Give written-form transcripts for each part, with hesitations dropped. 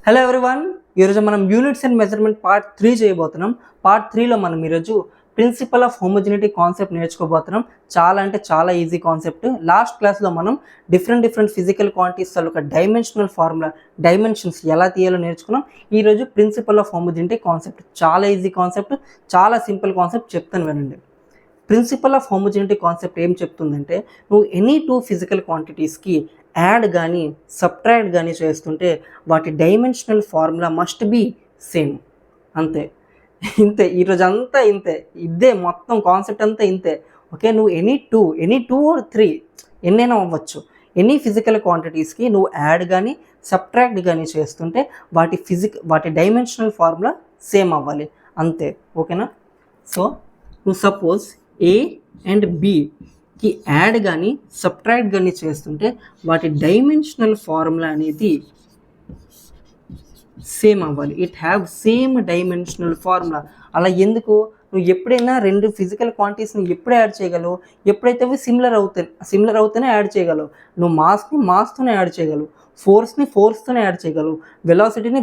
Hello everyone, ఈరోజు మనం units and measurement part 3 చేయబోతున్నాం. పార్ట్ 3లో మనం ఈరోజు ప్రిన్సిపల్ ఆఫ్ హోమోజెనిటీ కాన్సెప్ట్ నేర్చుకోబోతున్నాం. చాలా అంటే చాలా ఈజీ కాన్సెప్ట్. లాస్ట్ క్లాస్లో మనం డిఫరెంట్ ఫిజికల్ క్వాంటిటీస్ తాలూకా డైమెన్షనల్ ఫార్ములా, డైమెన్షన్స్ ఎలా తీయాలో నేర్చుకున్నాం. ఈరోజు ప్రిన్సిపల్ ఆఫ్ హోమోజెనిటీ కాన్సెప్ట్ చాలా ఈజీ కాన్సెప్ట్, చాలా సింపుల్ కాన్సెప్ట్ చెప్తాను వినండి. ప్రిన్సిపల్ ఆఫ్ హోమోజెనిటీ కాన్సెప్ట్ ఏం చెప్తుందంటే, నువ్వు ఎనీ టూ ఫిజికల్ క్వాంటిటీస్కి యాడ్ కానీ సబ్ట్రాక్ట్ కానీ చేస్తుంటే వాటి dimensional formula must be same. అంతే, ఇంతే. ఈరోజు అంతా ఇంతే, ఇదే మొత్తం కాన్సెప్ట్ అంతా ఇంతే. ఓకే, నువ్వు ఎనీ టూ ఆర్ 3 ఎన్నైనా అవ్వచ్చు. ఎనీ ఫిజికల్ క్వాంటిటీస్కి నువ్వు యాడ్ కానీ సబ్ట్రాక్ట్ కానీ చేస్తుంటే వాటి డైమెన్షనల్ ఫార్ములా సేమ్ అవ్వాలి, అంతే. ఓకేనా? సో నువ్వు సపోజ్ ఏ అండ్ బికి యాడ్ కానీ సబ్ట్రాక్ట్ కానీ చేస్తుంటే వాటి డైమెన్షనల్ ఫార్ములా అనేది సేమ్ అవ్వాలి. It have same dimensional formula. అలా ఎందుకు? నువ్వు ఎప్పుడైనా రెండు ఫిజికల్ క్వాంటిటీస్ని ఎప్పుడు యాడ్ చేయగలవు? ఎప్పుడైతే అవి సిమిలర్ అవుతేనే యాడ్ చేయగలవు. నువ్వు మాస్తోనే యాడ్ చేయగలవు, ఫోర్స్ని ఫోర్స్తోనే యాడ్ చేయగలవు,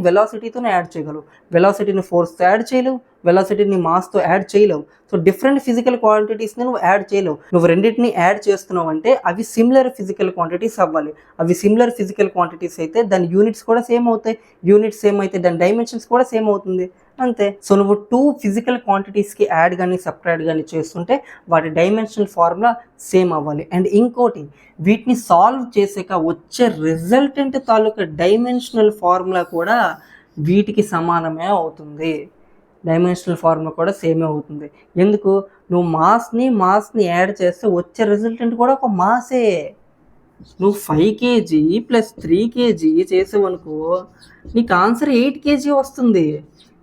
వెలాసిటీతోనే యాడ్ చేయగలవు. వెలాసిటీని ఫోర్స్తో యాడ్ చేయలేవు, వెలాసిటీని మాస్తో యాడ్ చేయలేవు. సో డిఫరెంట్ ఫిజికల్ క్వాంటిటీస్ని నువ్వు యాడ్ చేయలేవు. నువ్వు రెండింటిని యాడ్ చేస్తున్నావు అంటే అవి సిమిలర్ ఫిజికల్ క్వాంటిటీస్ అవ్వాలి. అవి సిమిలర్ ఫిజికల్ క్వాంటిటీస్ అయితే దాని యూనిట్స్ కూడా సేమ్ అవుతాయి. యూనిట్స్ సేమ్ అయితే దాని డైమెన్షన్స్ కూడా సేమ్ అవుతుంది, అంతే. సో నువ్వు టూ ఫిజికల్ క్వాంటిటీస్కి యాడ్ కానీ సబ్ట్రాక్ట్ కానీ చేస్తుంటే వాటి డైమెన్షనల్ ఫార్ములా సేమ్ అవ్వాలి. అండ్ ఇంకోటి, వీటిని సాల్వ్ చేసాక వచ్చే రిజల్టెంట్ తాలూకా డైమెన్షనల్ ఫార్ములా కూడా వీటికి సమానమే అవుతుంది. డైమెన్షనల్ ఫార్ములా కూడా సేమే అవుతుంది. ఎందుకు? నువ్వు మాస్ని యాడ్ చేస్తే వచ్చే రిజల్టెంట్ కూడా ఒక మాసే. నువ్వు 5 kg + 3 kg చేసావనుకో, నీకు ఆన్సర్ 8 kg వస్తుంది.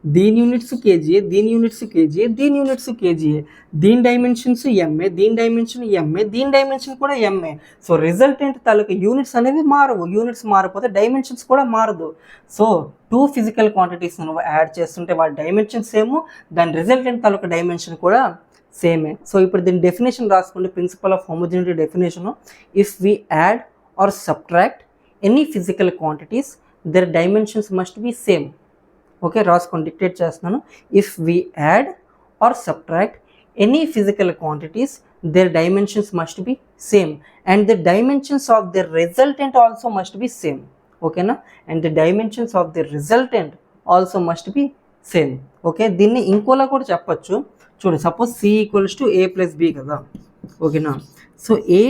దీని యూనిట్స్ కేజీ, దీని యూనిట్స్ కేజీ, దీని యూనిట్స్ కేజీ, దీని డైమెన్షన్స్ ఎంఏ, దీని డైమెన్షన్ ఎంఏ, దీని డైమెన్షన్ కూడా ఎంఏ. సో రిజల్టెంట్ తాలూకా యూనిట్స్ అనేవి మారవు. యూనిట్స్ మారిపోతే డైమెన్షన్స్ కూడా మారదు. సో టూ ఫిజికల్ క్వాంటిటీస్ నువ్వు యాడ్ చేస్తుంటే వాటి డైమెన్షన్ సేమ్, దాని రిజల్టెంట్ తాలూకా డైమెన్షన్ కూడా సేమే. సో ఇప్పుడు దీని డెఫినేషన్ రాసుకోండి. Principle of homogeneity definition: if we add or subtract any physical quantities their dimensions must be same. Okay, రాసుకోండి, డిక్టేట్ చేస్తున్నాను. If we add or subtract any physical quantities their dimensions must be same and the dimensions of the resultant also must be same. ఓకేనా? And the dimensions of the resultant also must be same. Okay, దీన్ని ఇంకోలా కూడా చెప్పచ్చు. చూడు, suppose C = A + B కదా. ఓకేనా? So A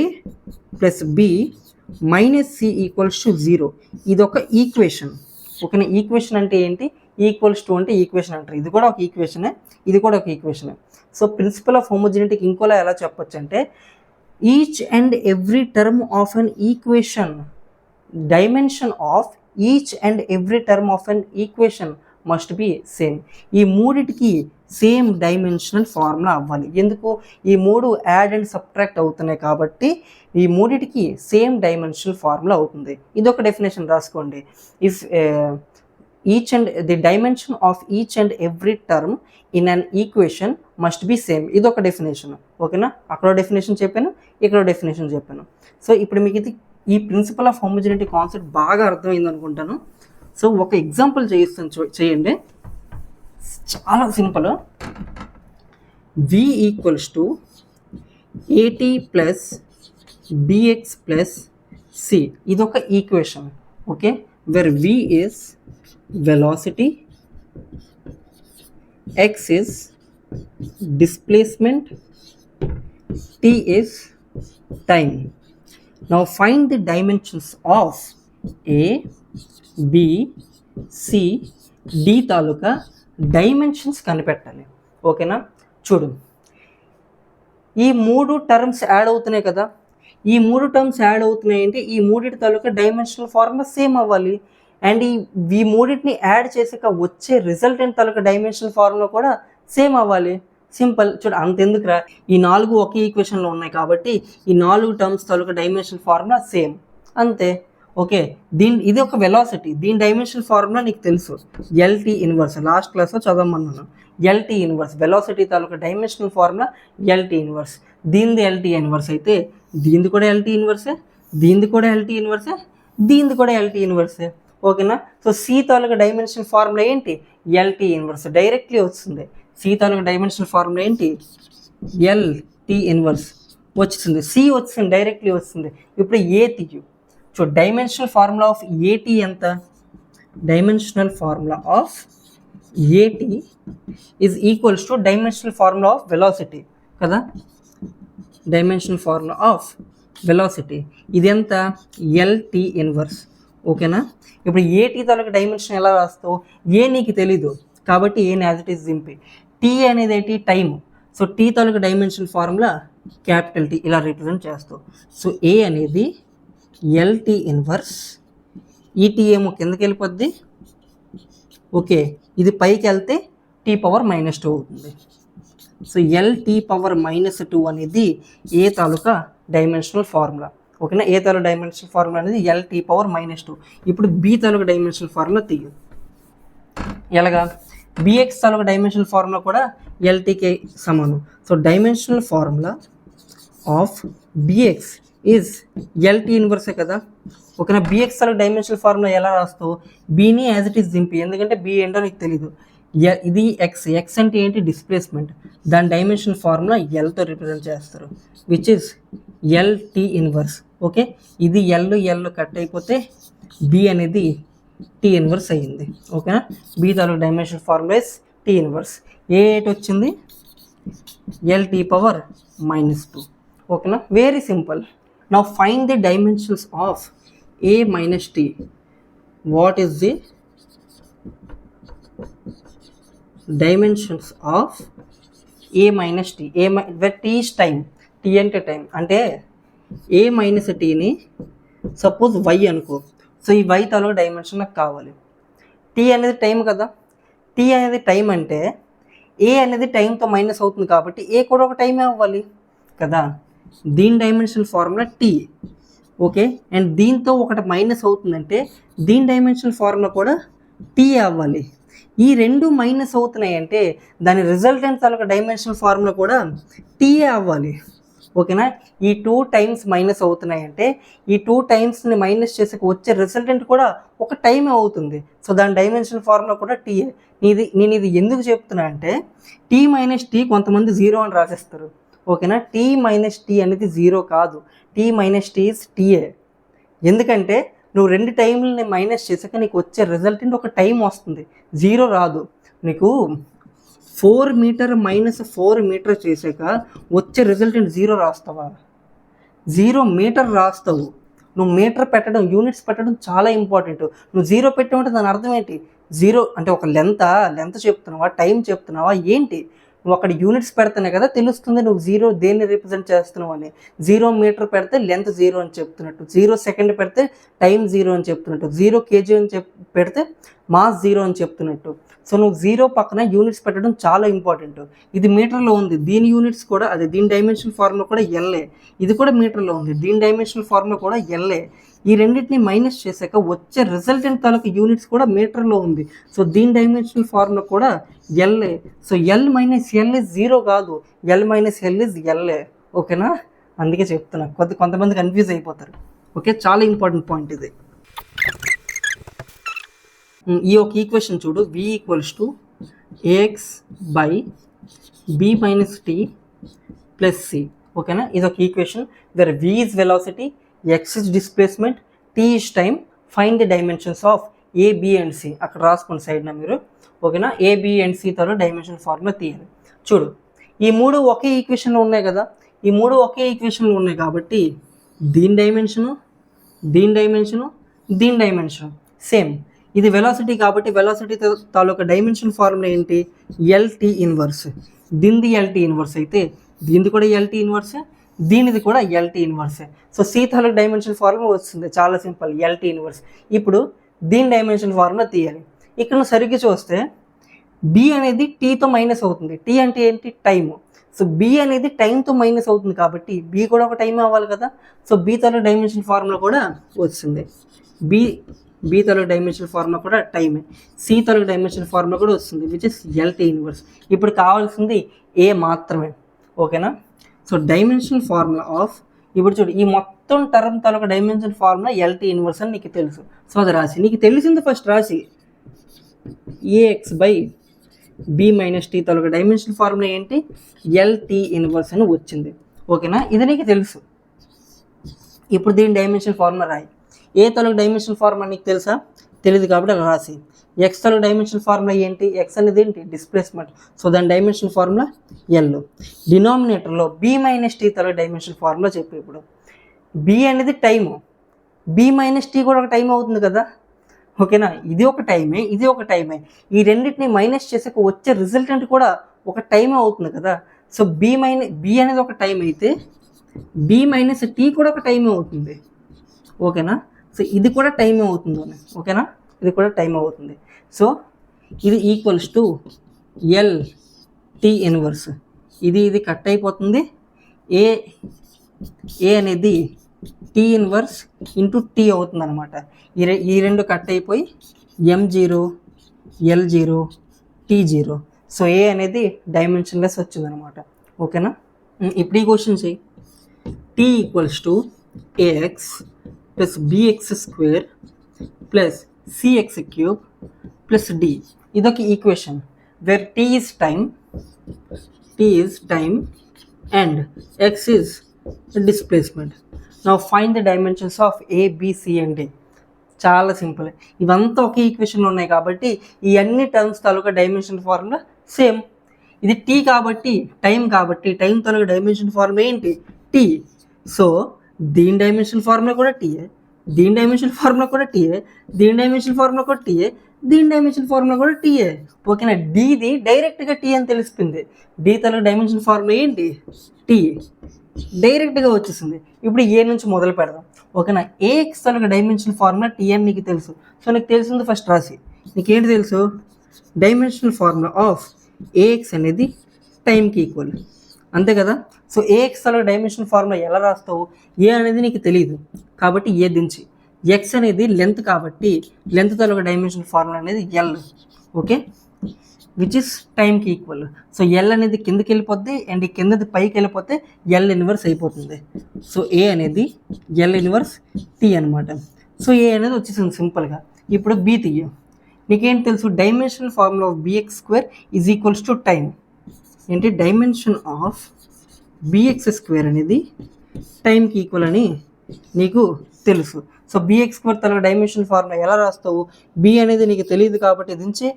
+ B - C = 0. ఇది ఒక ఈక్వేషన్. ఓకేనా? ఈక్వేషన్ అంటే ఏంటి? =, అంటే ఈక్వేషన్ అంటారు. ఇది కూడా ఒక ఈక్వేషనే, ఇది కూడా ఒక ఈక్వేషనే. సో ప్రిన్సిపల్ ఆఫ్ హోమోజెనిటీకి ఇంకోలా ఎలా చెప్పొచ్చు అంటే, each and every term of an equation, dimension of each and every term of an equation must be same. ఈ మూడిటికి సేమ్ డైమెన్షనల్ ఫార్ములా అవ్వాలి. ఎందుకు? ఈ మూడు యాడ్ అండ్ సబ్ట్రాక్ట్ అవుతున్నాయి కాబట్టి ఈ మూడిటికి సేమ్ డైమెన్షనల్ ఫార్ములా అవుతుంది. ఇదొక డెఫినేషన్ రాసుకోండి. If the dimension of each and every term in an equation must be same. ఇదొక డెఫినేషన్. ఓకేనా? అక్కడ డెఫినేషన్ చెప్పాను, ఇక్కడ డెఫినేషన్ చెప్పాను. సో ఇప్పుడు మీకు ఇది ఈ ప్రిన్సిపల్ ఆఫ్ హోమోజెనిటీ కాన్సెప్ట్ బాగా అర్థమైంది అనుకుంటాను. సో ఒక ఎగ్జాంపుల్ చేయండి, చాలా simple. V = AT + BX + C. ఇదొక equation. Okay, where V is velocity, x is displacement, t is time. Now find the dimensions of A, B, C, D taluka dimensions కనిపెట్టాలి. ఓకేనా? చూడు, ఈ మూడు టర్మ్స్ యాడ్ అవుతున్నాయి కదా. ఈ మూడు టర్మ్స్ యాడ్ అవుతున్నాయి అంటే ఈ మూడిటి తాలూకా డైమెన్షనల్ ఫార్ములా సేమ్ అవ్వాలి. అండ్ ఈ మూడింటిని యాడ్ చేసాక వచ్చే రిజల్టెంట్ తాలూకా డైమెన్షనల్ ఫార్ములా కూడా సేమ్ అవ్వాలి. సింపుల్. చూడు, అంతెందుకురా, ఈ 4 ఒకే ఈక్వేషన్లో ఉన్నాయి కాబట్టి ఈ 4 టర్మ్స్ తాలూకా డైమెన్షనల్ ఫార్ములా సేమ్, అంతే. ఓకే, ఇది ఒక వెలాసిటీ, దీని డైమెన్షనల్ ఫార్ములా నీకు తెలుసు, LT ఇన్వర్స్. లాస్ట్ క్లాస్లో చదవమన్నాను. LT ఇన్వర్స్, వెలాసిటీ తాలూకా డైమెన్షనల్ ఫార్ములా LT ఇన్వర్స్. దీనిది LT ఇన్వర్స్ అయితే దీనిది కూడా LT ఇన్వర్సే, దీనిది కూడా LT ఇన్వర్సే, దీనిది కూడా LT ఇన్వర్సే. ఓకేనా. సో సి తాలూకా డైమెన్షనల్ ఫార్ములా ఏంటి, ఎల్టీ ఇన్వర్స్ డైరెక్ట్లీ వస్తుంది. సి తాలూకా డైమెన్షనల్ ఫార్ములా ఏంటి, ఎల్టీ ఇన్వర్స్ వచ్చింది, సి వచ్చింది డైరెక్ట్లీ వస్తుంది. ఇప్పుడు ఏ తీయు. సో డైమెన్షనల్ ఫార్ములా ఆఫ్ ఏటీ ఎంత, డైమెన్షనల్ ఫార్ములా ఆఫ్ ఏటీ is equals to dimensional formula of velocity కదా, డైమెన్షనల్ ఫార్ములా ఆఫ్ వెలాసిటీ ఇది ఎంత, ఎల్టీ ఇన్వర్స్. ఓకేనా. ఇప్పుడు ఏటీ తాలూకా డైమెన్షన్ ఎలా రాస్తావు, ఏ నీకు తెలీదు కాబట్టి ఏని యాజ్ ఇట్ ఈస్ దింపి, టీ అనేది ఏంటి టైం. సో టీ తాలూకా డైమెన్షనల్ ఫార్ములా క్యాపిటల్ టీ ఇలా రిప్రజెంట్ చేస్తావు. సో ఏ అనేది ఎల్టీ ఇన్వర్స్, ఈటీ ఏమో కిందకి వెళ్ళిపోద్ది, ఓకే ఇది పైకి వెళ్తే టీ పవర్ -2 అవుతుంది. సో ఎల్టీ పవర్ -2 అనేది ఏ తాలూకా డైమెన్షనల్ ఫార్ములా. ఓకేనా, ఏ తాలూకా డైమెన్షనల్ ఫార్ములా అనేది ఎల్టీ పవర్ -2. ఇప్పుడు బి తాలూకా డైమెన్షనల్ ఫార్ములా తీయు. ఎలాగా, బిఎక్స్ తాలూకా డైమెన్షనల్ ఫార్ములా కూడా ఎల్టీకే సమానం. So dimensional formula of BX is LT inverse కదా. ఓకేనా, బిఎక్స్ తాలూకా డైమెన్షనల్ ఫార్ములా ఎలా రాస్తావు, బీని యాజ్ ఇట్ ఈస్ దింపి, ఎందుకంటే బి ఏంటో నీకు తెలీదు. ఇది ఎక్స్, ఎక్స్ అంటే ఏంటి డిస్ప్లేస్మెంట్, దాని డైమెన్షనల్ ఫార్ములా ఎల్తో రిప్రజెంట్ చేస్తారు which is LT inverse. Okay, ఇది ఎల్ కట్ అయిపోతే బి అనేది టీ ఇన్వర్స్ అయ్యింది. ఓకేనా, బి తాలూకు dimensional formula is T inverse. A eight వచ్చింది, ఎల్టీ పవర్ -2. ఓకేనా, very simple. Now find the dimensions of a minus t. What is the dimensions of a minus t? Where t is time, t అంటే time అంటే a minus tని suppose y అనుకో. So ఈ y తాలూకా dimension నాకు కావాలి. t అనేది time కదా, t అనేది time అంటే a అనేది టైంతో మైనస్ అవుతుంది కాబట్టి a కూడా ఒక టైమే అవ్వాలి కదా. దీని dimensional formula t. Okay, and దీంతో ఒకటి మైనస్ అవుతుందంటే దీని డైమెన్షనల్ ఫార్ములా కూడా టీ అవ్వాలి. ఈ రెండు మైనస్ అవుతున్నాయి అంటే దాని రిజల్టెంట్ తాలూకా డైమెన్షనల్ ఫార్ములా కూడా టీఏ అవ్వాలి. ఓకేనా, ఈ 2 టైమ్స్ మైనస్ అవుతున్నాయి అంటే ఈ 2 టైమ్స్ని మైనస్ చేసాక వచ్చే రిజల్టెంట్ కూడా ఒక టైమే అవుతుంది. సో దాని డైమెన్షనల్ ఫార్ములా కూడా టీఏ. నేను ఇది ఎందుకు చెప్తున్నా అంటే టీ మైనస్ టీ కొంతమంది 0 అని రాసేస్తారు. ఓకేనా, టీ మైనస్ టీ అనేది 0 కాదు, T minus T is TA. ఎందుకంటే నువ్వు 2 టైంలని మైనస్ చేసాక నీకు వచ్చే రిజల్టెంట్ ఒక టైం వస్తుంది, 0 రాదు. నీకు 4 మీటర్ - 4 మీటర్ చేసాక వచ్చే రిజల్టెంట్ 0 రాస్తావా, 0 మీటర్ రాస్తావు. నువ్వు మీటర్ పెట్టడం, యూనిట్స్ పెట్టడం చాలా ఇంపార్టెంట్. నువ్వు 0 పెట్టామంటే దాని అర్థం ఏంటి, 0 అంటే ఒక లెంత్ చెప్తున్నావా, టైం చెప్తున్నావా ఏంటి. నువ్వు అక్కడ యూనిట్స్ పెడితేనే కదా తెలుస్తుంది నువ్వు 0 దేన్ని రిప్రజెంట్ చేస్తున్నావు అని. 0 మీటర్ పెడితే లెంత్ 0 అని చెప్తున్నట్టు, 0 సెకండ్ పెడితే టైం 0 అని చెప్తున్నట్టు, 0 కేజీ అని పెడితే మాస్ 0 అని చెప్తున్నట్టు. సో నువ్వు 0 పక్కన యూనిట్స్ పెట్టడం చాలా ఇంపార్టెంట్. ఇది మీటర్లో ఉంది, దీని యూనిట్స్ కూడా అదే, దీని డైమెన్షనల్ ఫార్ములా కూడా ఎల్ఏ. ఇది కూడా మీటర్లో ఉంది, దీని డైమెన్షనల్ ఫార్ములా కూడా ఎల్ఏ. ఈ రెండింటిని మైనస్ చేశాక వచ్చే రిజల్టెంట్ తాలూకు యూనిట్స్ కూడా మీటర్లో ఉంది. సో దీని డైమెన్షనల్ ఫార్ములా కూడా LA. So L minus L is 0 కాదు, L minus L is LA. ఓకేనా, అందుకే చెప్తున్నా, కొంతమంది కన్ఫ్యూజ్ అయిపోతారు. ఓకే, చాలా ఇంపార్టెంట్ పాయింట్ ఇది. ఈ ఒక ఈక్వేషన్ చూడు, v = ax by b minus t plus c. ఓకేనా, ఇది ఒక equation where v is velocity, x is displacement, t is time. Find the dimensions of a, b and c. అక్కడ రాసుకోండి సైడ్న మీరు. ఓకేనా, a, b and c తో dimension formula తీయాలి. చూడు, ఈ 3 ఒకే ఈక్వేషన్లో ఉన్నాయి కదా, ఈ 3 ఒకే ఈక్వేషన్లో ఉన్నాయి కాబట్టి దీని డైమెన్షను, దీని డైమెన్షను, దీని డైమెన్షను సేమ్. ఇది వెలాసిటీ కాబట్టి వెలాసిటీ తాలూకా డైమెన్షన్ ఫార్ములా ఏంటి, ఎల్టీ ఇన్వర్స్. దీనిది ఎల్టీ ఇన్వర్స్ అయితే దీనిది కూడా ఎల్టీ ఇన్వర్సే, దీనిది కూడా ఎల్టీ ఇన్వర్సే. సో సి తాలూకా డైమెన్షన్ ఫార్ములా వస్తుంది, చాలా సింపుల్, ఎల్టీ ఇన్వర్స్. ఇప్పుడు దీని డైమెన్షన్ ఫార్ములా తీయాలి. ఇక్కడ నువ్వు సరిగ్గా చూస్తే బి అనేది టీతో మైనస్ అవుతుంది. టీ అంటే ఏంటి, టైము. సో బి అనేది టైంతో మైనస్ అవుతుంది కాబట్టి బి కూడా ఒక టైం అవ్వాలి కదా. సో బి తాలూకా డైమెన్షన్ ఫార్ములా కూడా వస్తుంది, బి తాలూకా డైమెన్షన్ ఫార్ములా కూడా టైమే. సి తాలూకా డైమెన్షన్ ఫార్ములా కూడా వస్తుంది విచ్ ఇస్ ఎల్టీ ఇన్వర్స్. ఇప్పుడు కావాల్సింది ఏ మాత్రమే. ఓకేనా, సో డైమెన్షన్ ఫార్ములా ఆఫ్, ఇప్పుడు చూడు ఈ మొత్తం మొత్తం టర్మ్ తాలూకా డైమెన్షన్ ఫార్ములా ఎల్టీ ఇన్వర్స్ అని నీకు తెలుసు. సో అది రాసి, నీకు తెలిసింది ఫస్ట్ రాసి, AX by B minus T తాలూకా డైమెన్షన్ ఫార్ములా ఏంటి, ఎల్టీ ఇన్వర్స్ అని వచ్చింది. ఓకేనా, ఇది నీకు తెలుసు. ఇప్పుడు దీని డైమెన్షన్ ఫార్ములా రాయి. ఏ తాలూకా డైమెన్షన్ ఫార్ములా నీకు తెలుసా, తెలియదు కాబట్టి అలా రాసి. ఎక్స్ తాలూకా డైమెన్షన్ ఫార్ములా ఏంటి, ఎక్స్ అనేది ఏంటి డిస్ప్లేస్మెంట్, సో దాని డైమెన్షన్ ఫార్ములా ఎల్. డినామినేటర్లో బి మైనస్ టీ తాలూకా డైమెన్షన్ ఫార్ములా చెప్పు. ఇప్పుడు బి అనేది టైము, బి మైనస్ టీ కూడా ఒక టైం అవుతుంది కదా. ఓకేనా, ఇది ఒక టైమే, ఇది ఒక టైమే, ఈ రెండింటిని మైనస్ చేసాక వచ్చే రిజల్టెంట్ కూడా ఒక టైమే అవుతుంది కదా. సో బి అనేది ఒక టైం అయితే బి మైనస్ టీ కూడా ఒక టైమే అవుతుంది. ఓకేనా, సో ఇది కూడా టైమే అవుతుంది. ఓకేనా, ఇది కూడా టైం అవుతుంది. సో ఇది equals to L T inverse. ఇది కట్ అయిపోతుంది. ఏ అనేది టీ ఇన్వర్స్ ఇంటూ టీ అవుతుంది అనమాట. ఈ రెండు కట్ అయిపోయి M0 L0 T0. So A అనేది డైమెన్షన్లెస్ వచ్చిందనమాట. ఓకేనా, ఇప్పుడు ఈ క్వశ్చన్ చేయి. T equals to AX plus BX square plus CX cube plus D. ఇదొక equation where T is time and X is displacement. Now find the dimensions of A, B, C and D. చాలా simple. ఇవంతా ఒకే ఈక్వేషన్లో ఉన్నాయి కాబట్టి ఈ అన్ని terms తాలూకా డైమెన్షన్ ఫార్ములా సేమ్. ఇది టీ కాబట్టి, టైం తాలూకా డైమెన్షన్ ఫార్ములా ఏంటి, టీ. సో దీని డైమెన్షన్ ఫార్ములా కూడా టీయే, దీని డైమెన్షన్ ఫార్ములా కూడా టీయే, దీని డైమెన్షన్ ఫార్ములా కూడా టీయే, దీని డైమెన్షన్ ఫార్ములా కూడా టీయే. ఓకేనా, డీది డైరెక్ట్గా టీ అని తెలిసిపోయింది. డి తాలూకా డైమెన్షన్ ఫార్ములా ఏంటి, టీ, డైరెక్ట్గా వచ్చేసింది. ఇప్పుడు ఏ నుంచి మొదలు పెడదాం. ఓకేనా, ఏఎక్స్ తాలూకా డైమెన్షన్ ఫార్ములా టీ అని నీకు తెలుసు. సో నీకు తెలిసింది ఫస్ట్ రాసి. నీకేంటి తెలుసు, డైమెన్షనల్ ఫార్ములా ఆఫ్ ఏఎక్స్ అనేది టైంకి ఈక్వల్, అంతే కదా. సో ఏఎక్స్ తాలూకా డైమెన్షన్ ఫార్ములా ఎలా రాస్తావు, ఏ అనేది నీకు తెలియదు కాబట్టి ఏ దించి, ఎక్స్ అనేది లెంత్ కాబట్టి లెంత్ తాలూకా డైమెన్షన్ ఫార్ములా అనేది ఎల్. ఓకే, విచ్ ఇస్ టైంకి ఈక్వల్. సో ఎల్ అనేది కిందకి వెళ్ళిపోద్ది అండ్ ఈ కిందది పైకి వెళ్ళిపోతే ఎల్ ఇన్వర్స్ అయిపోతుంది. సో ఏ అనేది ఎల్ ఇన్వర్స్ టీ అనమాట. సో ఏ అనేది వచ్చేసింది సింపుల్గా. ఇప్పుడు బి తీయ. నీకేంటి తెలుసు, dimensional formula of BX square is equals to time. ఏంటి, డైమెన్షన్ ఆఫ్ బిఎక్స్ స్క్వేర్ అనేది టైంకి ఈక్వల్ అని నీకు తెలుసు. సో బిఎక్స్ స్క్వేర్ తన డైమెన్షన్ ఫార్ములా ఎలా రాస్తావు, బి అనేది నీకు తెలియదు కాబట్టి దించి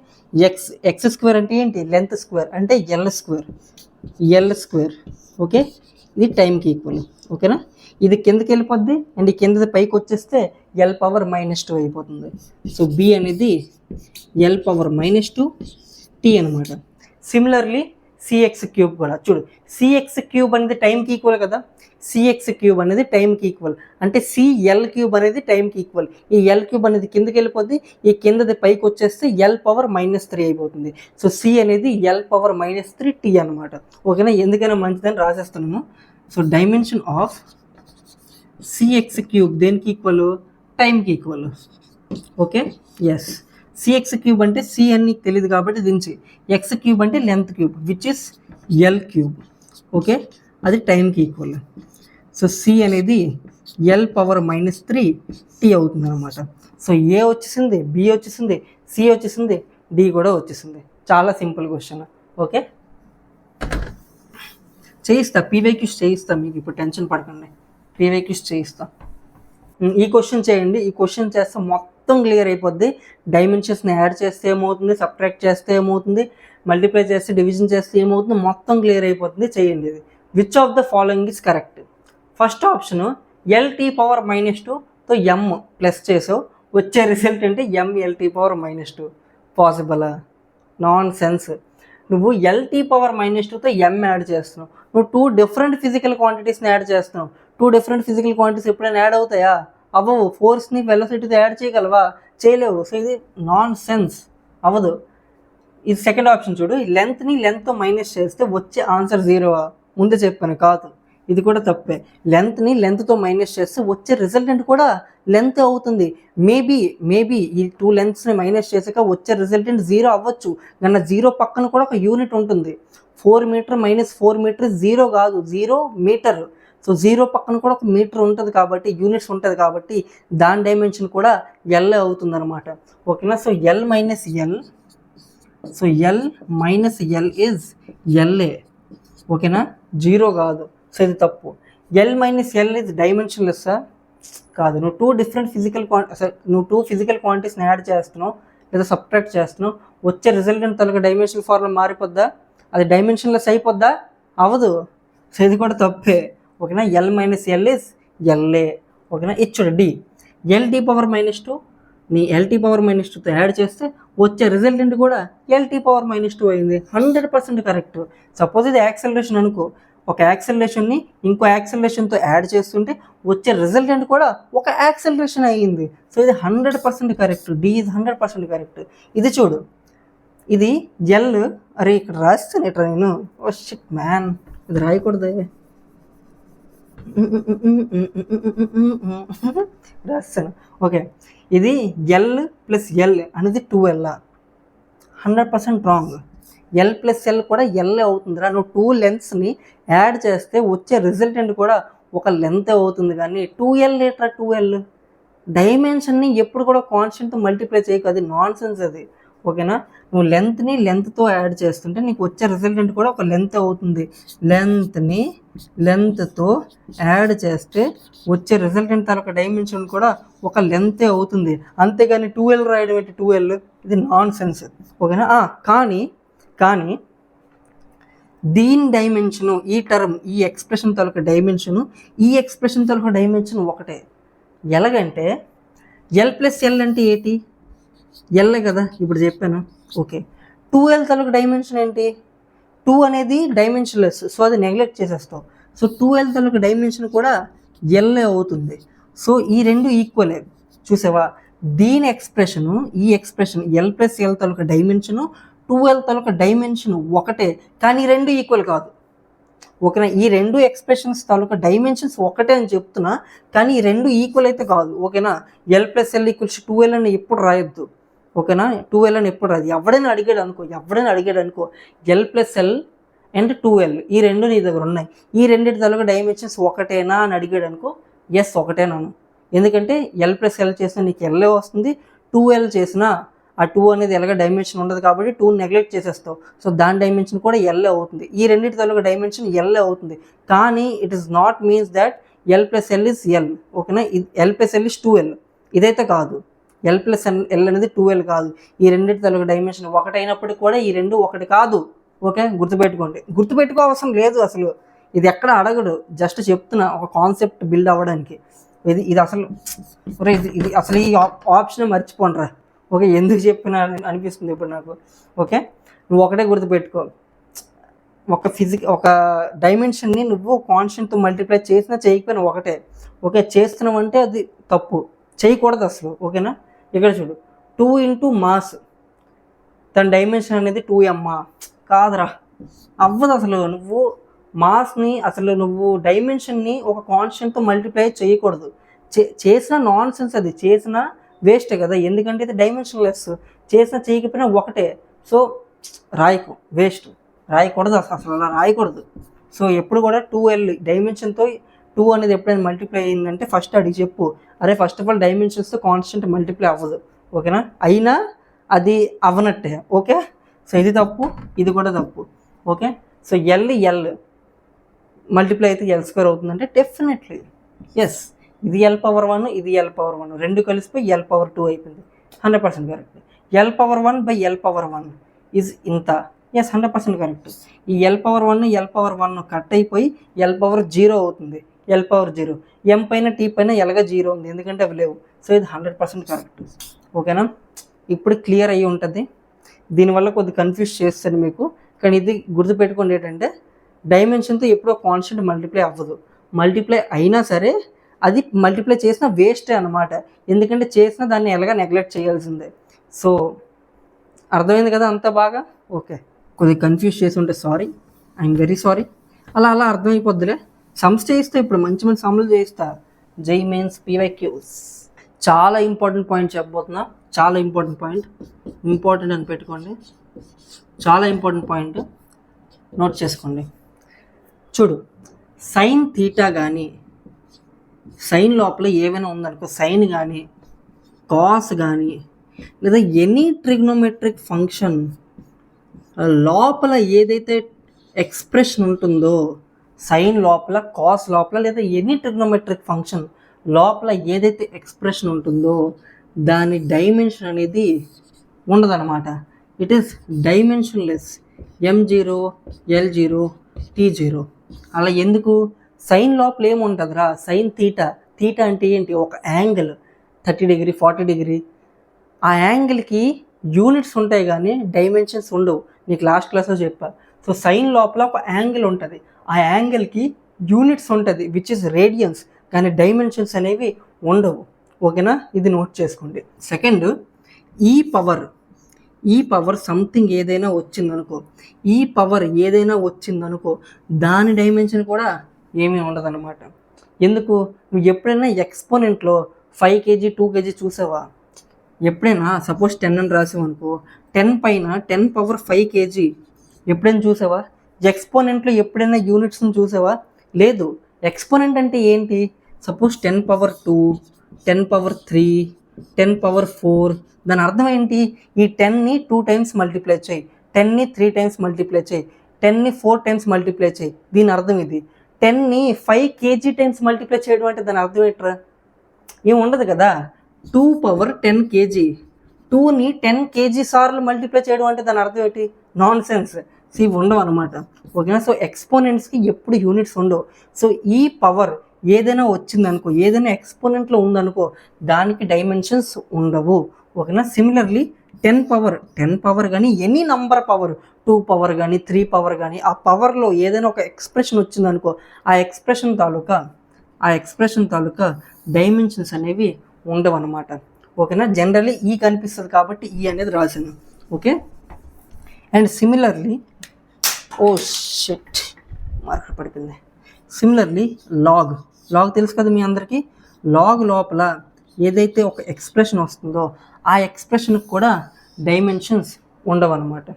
ఎక్స్ స్క్వేర్ అంటే ఏంటి, లెంత్ స్క్వేర్ అంటే ఎల్ స్క్వేర్. ఓకే, ఇది టైంకి ఈక్వల్. ఓకేనా, ఇది కిందకి వెళ్ళిపోద్ది అండ్ ఈ కిందది పైకి వచ్చేస్తే ఎల్ పవర్ -2 అయిపోతుంది. సో బి అనేది ఎల్ పవర్ -2 టీ అనమాట. సిమిలర్లీ సిఎక్స్ క్యూబ్ కూడా చూడు, సిఎక్స్ క్యూబ్ అనేది టైంకి ఈక్వల్ కదా, సిఎక్స్ క్యూబ్ అనేది టైంకి ఈక్వల్ అంటే సిఎల్ క్యూబ్ అనేది టైంకి ఈక్వల్. ఈ ఎల్ క్యూబ్ అనేది కిందకి వెళ్ళిపోద్ది, ఈ కిందది పైకి వచ్చేస్తే ఎల్ పవర్ -3 అయిపోతుంది. సో సి అనేది ఎల్ పవర్ -3 టీ అనమాట. ఓకేనా, ఎందుకైనా మంచిదని రాసేస్తున్నాను. So dimension of CX cube దేనికి ఈక్వల్, టైంకి equal. Okay, yes, CX cube అంటే సి అని నీకు తెలియదు కాబట్టి దించి, ఎక్స్ క్యూబ్ అంటే length cube which is L cube. Okay, అది టైంకి ఈక్వల్. సో సి అనేది ఎల్ పవర్ -3 టీ అవుతుంది అనమాట. సో ఏ వచ్చేసింది, బి వచ్చేసింది, సి వచ్చేసింది, డి కూడా వచ్చేసింది. చాలా సింపుల్ క్వశ్చన్. ఓకే, చేయిస్తా, పీవైక్యూస్ చేయిస్తా, మీకు ఇప్పుడు టెన్షన్ పడకండి, పీవైక్యూస్ చేయిస్తా. ఈ క్వశ్చన్ చేయండి, ఈ క్వశ్చన్ చేస్తే మొత్తం క్లియర్ అయిపోద్ది. డైమెన్షన్స్ని యాడ్ చేస్తే ఏమవుతుంది, సబ్ట్రాక్ట్ చేస్తే ఏమవుతుంది, మల్టిప్లై చేస్తే డివిజన్ చేస్తే ఏమవుతుంది, మొత్తం క్లియర్ అయిపోతుంది. చేయండి ఇది. Which of the following is correct. First option LT power -2తో ఎం ప్లస్ చేసావు, వచ్చే రిజల్ట్ అంటే ఎంఎల్టీ పవర్ -2. పాసిబులా, నాన్ సెన్స్. నువ్వు ఎల్టీ పవర్ -2తో ఎం యాడ్ చేస్తున్నావు, నువ్వు 2 డిఫరెంట్ ఫిజికల్ క్వాంటిటీస్ని యాడ్ చేస్తున్నావు. 2 డిఫరెంట్ ఫిజికల్ క్వాంటిటీస్ ఎప్పుడైనా యాడ్ అవుతాయా, అవ్వవు. ఫోర్స్ని వెలాసిటీతో యాడ్ చేయగలవా, చేయలేవు. సో ఇది నాన్ సెన్స్, అవ్వదు. ఇది సెకండ్ ఆప్షన్ చూడు, లెంత్ని లెంత్తో మైనస్ చేస్తే వచ్చే ఆన్సర్ 0. ముందే చెప్పాను, కాదు, ఇది కూడా తప్పే. లెంత్ని లెంత్తో మైనస్ చేస్తే వచ్చే రిజల్టెంట్ కూడా లెంత్ అవుతుంది. మేబీ ఈ 2 లెంత్స్ని మైనస్ చేసాక వచ్చే రిజల్టెంట్ 0 అవ్వచ్చు, కానీ 0 పక్కన కూడా ఒక యూనిట్ ఉంటుంది. 4 మీటర్ -4 మీటర్ 0 కాదు, 0 మీటర్. సో 0 పక్కన కూడా ఒక మీటర్ ఉంటుంది కాబట్టి యూనిట్స్ ఉంటుంది కాబట్టి దాని డైమెన్షన్ కూడా ఎల్ అవుతుంది అనమాట. ఓకేనా. So L minus L, so L minus L is LA. ఓకేనా, 0 కాదు. సో ఇది తప్పు. L minus L is dimensionless కాదు. నువ్వు టూ ఫిజికల్ క్వాంటిటీస్ని యాడ్ చేస్తున్నావు లేదా సబ్ట్రాక్ట్ చేస్తున్నావు, వచ్చే రిజల్టెంట్ తలక డైమెన్షన్ ఫార్ములా మారిపోద్దా? అది డైమెన్షన్లెస్ అయిపోద్దా? అవ్వదు. సో ఇది కూడా తప్పే. ఓకేనా, L minus L is LA. ఓకేనా, ఇచ్చుడు డి. ఎల్టీ పవర్ మైనస్ 2 నీ ఎల్టీ పవర్ మైనస్ 2తో యాడ్ చేస్తే వచ్చే రిజల్టెంట్ కూడా ఎల్టీ పవర్ మైనస్ 2 అయింది. 100% కరెక్ట్. సపోజ్ ఇది యాక్సలరేషన్ అనుకో, ఒక యాక్సలరేషన్ని ఇంకో యాక్సలరేషన్తో యాడ్ చేస్తుంటే వచ్చే రిజల్టెంట్ కూడా ఒక యాక్సలరేషన్ అయ్యింది. సో ఇది 100% కరెక్ట్. D is 100% correct. ఇది చూడు, ఇది ఎల్. అరే ఇక్కడ రాస్తాను ఎట్రా నేను. ఓ షిట్ మ్యాన్, ఇది రాయకూడదు. రాస్తాను. ఓకే, ఇది ఎల్ ప్లస్ ఎల్ అనేది 2L. 100% wrong. L plus L కూడా ఎల్ అవుతుందిరా. నువ్వు 2 లెంత్స్ని యాడ్ చేస్తే వచ్చే రిజల్టెంట్ కూడా ఒక లెంత్ అవుతుంది, కానీ 2L ఏట్రా 2L. డైమెన్షన్ని ఎప్పుడు కూడా కాన్స్టెంట్తో మల్టిప్లై చేయకు, అది నాన్ సెన్స్ అది. ఓకేనా, నువ్వు లెంత్ని లెంత్తో యాడ్ చేస్తుంటే నీకు వచ్చే రిజల్టెంట్ కూడా ఒక లెంత్ అవుతుంది. లెంత్ని లెంత్తో యాడ్ చేస్తే వచ్చే రిజల్టెంట్ తరొక డైమెన్షన్ కూడా ఒక లెంతే అవుతుంది. అంతేగాని 2L రాయడం ఏంటి 2L, ఇది నాన్ సెన్స్. ఓకేనా. కానీ దీని డైమెన్షను, ఈ టర్మ్, ఈ ఎక్స్ప్రెషన్ తరొక డైమెన్షను, ఈ ఎక్స్ప్రెషన్ తరొక డైమెన్షన్ ఒకటే. ఎలాగంటే ఎల్ ప్లస్ ఎల్ అంటే ఏంటి? ఎల్లే కదా ఇప్పుడు చెప్పాను. ఓకే, 2L తరొక డైమెన్షన్ ఏంటి? 2 అనేది డైమెన్షన్లెస్, సో అది నెగ్లెక్ట్ చేసేస్తావు. సో 2L తరొక డైమెన్షన్ కూడా ఎల్ఏ అవుతుంది. సో ఈ రెండు ఈక్వలే. చూసావా, దీని ఎక్స్ప్రెషను, ఈ ఎక్స్ప్రెషన్ ఎల్ ప్లస్ ఎల్ తరొక డైమెన్షను, 2L తరొక డైమెన్షన్ ఒకటే, కానీ ఈ రెండు ఈక్వల్ కాదు. ఓకేనా, ఈ రెండు ఎక్స్ప్రెషన్స్ తాలూకా డైమెన్షన్స్ ఒకటే అని చెప్తున్నా, కానీ ఈ రెండు ఈక్వల్ అయితే కాదు. ఓకేనా, L plus L equals 2L అని ఎప్పుడు రాయొద్దు. ఓకేనా, 2L అని ఎప్పుడు రాదు. ఎవడైనా అడిగాడు అనుకో L plus L and 2L ఈ రెండు నీ దగ్గర ఉన్నాయి, ఈ రెండింటి తాలూకా డైమెన్షన్స్ ఒకటేనా అని అడిగాడు అనుకో, ఎస్ ఒకటేనాను. ఎందుకంటే ఎల్ ప్లస్ ఎల్ చేసినా నీకు ఎల్ఏ వస్తుంది, 2L చేసినా ఆ 2 అనేది ఎలాగ డైమెన్షన్ ఉండదు కాబట్టి 2 నెగ్లెక్ట్ చేసేస్తావు. సో దాని డైమెన్షన్ కూడా ఎల్ఏ అవుతుంది. ఈ రెండింటి తాలూకా డైమెన్షన్ ఎల్ఏ అవుతుంది, కానీ it is not means that L plus L is L. ఓకేనా, L plus L is 2L ఇదైతే కాదు. ఎల్ ప్లస్ ఎల్ అనేది 2L కాదు. ఈ రెండింటి తాలూకా డైమెన్షన్ ఒకటైనప్పటికీ కూడా ఈ రెండు ఒకటి కాదు. ఓకే, గుర్తుపెట్టుకో అవసరం లేదు అసలు. ఇది ఎక్కడ అడగడు, జస్ట్ చెప్తున్నా ఒక కాన్సెప్ట్ బిల్డ్ అవ్వడానికి. ఇది అసలు ఇది అసలు ఈ ఆప్షన్ మర్చిపోండిరా. ఓకే, ఎందుకు చెప్పినా అనిపిస్తుంది ఇప్పుడు నాకు. ఓకే, నువ్వు ఒకటే గుర్తుపెట్టుకో, ఒక డైమెన్షన్ని నువ్వు కాన్స్టెంట్తో మల్టిప్లై చేసినా చేయకపోయినా ఒకటే. ఓకే, చేస్తున్నావు అంటే అది తప్పు, చేయకూడదు అసలు. ఓకేనా, ఇక్కడ చూడు, 2 ఇంటూ మాస్, దాని డైమెన్షన్ అనేది 2m కాదురా, అవ్వదు అసలు. నువ్వు మాస్ని అసలు నువ్వు డైమెన్షన్ని ఒక కాన్స్టెంట్తో మల్టిప్లై చేయకూడదు. చేసిన నాన్ సెన్స్, అది చేసిన వేస్టే కదా, ఎందుకంటే ఇది డైమెన్షన్లెస్. చేసినా చేయకపోయినా ఒకటే. సో రాయకు, వేస్ట్, రాయకూడదు అసలు, అలా రాయకూడదు. సో ఎప్పుడు కూడా 2L డైమెన్షన్తో 2 అనేది ఎప్పుడైనా మల్టిప్లై అయ్యిందంటే ఫస్ట్ అడిగి చెప్పు, అరే ఫస్ట్ ఆఫ్ ఆల్ డైమెన్షన్స్తో కాన్స్టెంట్ మల్టిప్లై అవ్వదు. ఓకేనా, అయినా అది అవ్వనట్టే. ఓకే, సో ఇది తప్పు, ఇది కూడా తప్పు. ఓకే, సో ఎల్ మల్టిప్లై అయితే L² అవుతుందంటే డెఫినెట్లీ ఎస్, ఇది L⁻1, ఇది L⁻1 రెండు కలిసిపోయి L⁻2 అయిపోయింది. 100% correct. L⁻1 by L⁻1 is ఇంత. Yes, 100% correct. ఈ L⁻1 కట్ అయిపోయి L⁻0 అవుతుంది. L⁻0 M పైన T పైన ఎలాగా 0 ఉంది, ఎందుకంటే అవి లేవు. సో ఇది 100% కరెక్ట్. ఓకేనా, ఇప్పుడు క్లియర్ అయ్యి ఉంటుంది. దీనివల్ల కొద్ది కన్ఫ్యూజ్ చేస్తాను మీకు, కానీ ఇది గుర్తుపెట్టుకోండి ఏంటంటే డైమెన్షన్తో ఎప్పుడో కాన్స్టెంట్ మల్టిప్లై అవ్వదు. మల్టిప్లై అయినా సరే అది మల్టిప్లై చేసిన వేస్టే అనమాట, ఎందుకంటే చేసిన దాన్ని ఎలాగా నెగ్లెక్ట్ చేయాల్సిందే. సో అర్థమైంది కదా అంత బాగా. ఓకే, కొద్దిగా కన్ఫ్యూజ్ చేసి ఉంటే సారీ, ఐఎమ్ వెరీ సారీ. అలా అర్థమైపోద్దులే. సమ్స్ చేయిస్తా, ఇప్పుడు మంచి సమ్లు చేయిస్తా. JEE mains PYQs. చాలా ఇంపార్టెంట్ పాయింట్ చెప్పబోతున్నా, చాలా ఇంపార్టెంట్ అని పెట్టుకోండి, చాలా ఇంపార్టెంట్ పాయింట్ నోట్ చేసుకోండి. చూడు, సైన్ థీటా కానీ సైన్ లోపల ఏమైనా ఉందనుకో, సైన్ కానీ కాస్ కానీ లేదా ఎనీ ట్రిగ్నోమెట్రిక్ ఫంక్షన్ లోపల ఏదైతే ఎక్స్ప్రెషన్ ఉంటుందో, సైన్ లోపల కాస్ లోపల లేదా ఎనీ ట్రిగ్నోమెట్రిక్ ఫంక్షన్ లోపల ఏదైతే ఎక్స్ప్రెషన్ ఉంటుందో దాని డైమెన్షన్ అనేది ఉండదన్నమాట. It is dimensionless. M0 L0 T0. అలా ఎందుకు? సైన్ లోపల ఏముంటుందిరా, సైన్ థీటా. థీటా అంటే ఏంటి? ఒక యాంగిల్ 30 డిగ్రీ 40 డిగ్రీ. ఆ యాంగిల్కి యూనిట్స్ ఉంటాయి కానీ డైమెన్షన్స్ ఉండవు. నీకు లాస్ట్ క్లాస్లో చెప్పా. సో సైన్ లోపల ఒక యాంగిల్ ఉంటుంది, ఆ యాంగిల్కి యూనిట్స్ ఉంటుంది విచ్ ఇస్ రేడియన్స్, కానీ డైమెన్షన్స్ అనేవి ఉండవు. ఓకేనా? ఇది నోట్ చేసుకోండి. సెకండ్, ఈ పవర్ సంథింగ్ ఏదైనా వచ్చిందనుకో, దాని డైమెన్షన్ కూడా ఏమీ ఉండదన్నమాట. ఎందుకు? నువ్వు ఎప్పుడైనా ఎక్స్పోనెంట్లో 5 kg 2 kg చూసావా? ఎప్పుడైనా సపోజ్ 10 అని రాసావనుకో, 10 పైన 10 పవర్ 5 kg ఎప్పుడైనా చూసావా? ఎక్స్పోనెంట్లో ఎప్పుడైనా యూనిట్స్ని చూసావా? లేదు. ఎక్స్పోనెంట్ అంటే ఏంటి? Suppose 10 power 2, 10 power 3, 10 power 4. దాని అర్థం ఏంటి? ఈ 10ని 2 times మల్టిప్లై చేయి, 10ని 3 times మల్టిప్లై చేయి, 10ని 4 times మల్టిప్లై చేయి. దీని అర్థం ఇది. 10ని 5 kg times మల్టిప్లై చేయడం అంటే దాని అర్థం ఏంట్రా? ఏం ఉండదు కదా. 2 పవర్ 10 kg, 2ని 10 kg సార్లు మల్టిప్లై చేయడం అంటే దాని అర్థం ఏంటి? Non sense. సో ఇవి ఉండవు అనమాట. ఓకేనా? సో ఎక్స్పోనెంట్స్కి ఎప్పుడు యూనిట్స్ ఉండవు. సో ఈ పవర్ ఏదైనా వచ్చిందనుకో, ఏదైనా ఎక్స్పోనెంట్లో ఉందనుకో, దానికి డైమెన్షన్స్ ఉండవు. ఓకేనా? సిమిలర్లీ 10 పవర్ కానీ ఎనీ నంబర్ పవర్, 2 పవర్ కానీ 3 పవర్ కానీ, ఆ పవర్లో ఏదైనా ఒక ఎక్స్ప్రెషన్ వచ్చిందనుకో, ఆ ఎక్స్ప్రెషన్ తాలూకా డైమెన్షన్స్ అనేవి ఉండవు అనమాట. ఓకేనా? జనరల్లీ ఈ కనిపిస్తుంది కాబట్టి ఈ అనేది రాశాను. ఓకే. అండ్ సిమిలర్లీ మార్కర్ పడిపోయింది. సిమిలర్లీ లాగ్ తెలుసు కదా మీ అందరికీ. లాగ్ లోపల ఏదైతే ఒక ఎక్స్ప్రెషన్ వస్తుందో ఆ ఎక్స్ప్రెషన్కి కూడా డైమెన్షన్స్ ఉండవు అనమాట.